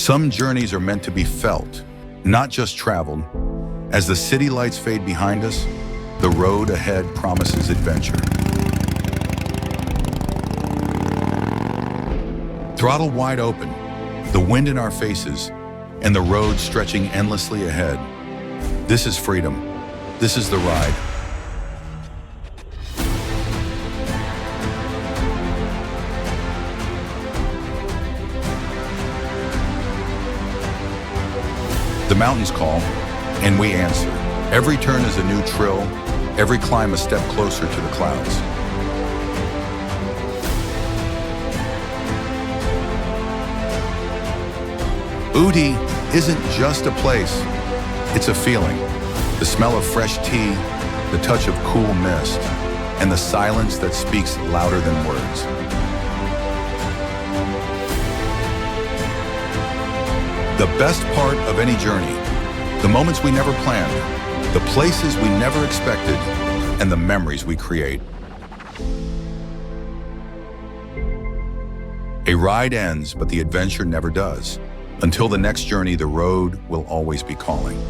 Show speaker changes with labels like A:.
A: Some journeys are meant to be felt, not just traveled. As the city lights fade behind us, the road ahead promises adventure. Throttle wide open, the wind in our faces, and the road stretching endlessly ahead. This is freedom. This is the ride. The mountains call, and we answer. Every turn is a new trill, every climb a step closer to the clouds. Ooty isn't just a place, it's a feeling. The smell of fresh tea, the touch of cool mist, and the silence that speaks louder than words. The best part of any journey, the moments we never planned, the places we never expected, and the memories we create. A ride ends, but the adventure never does. Until the next journey, the road will always be calling.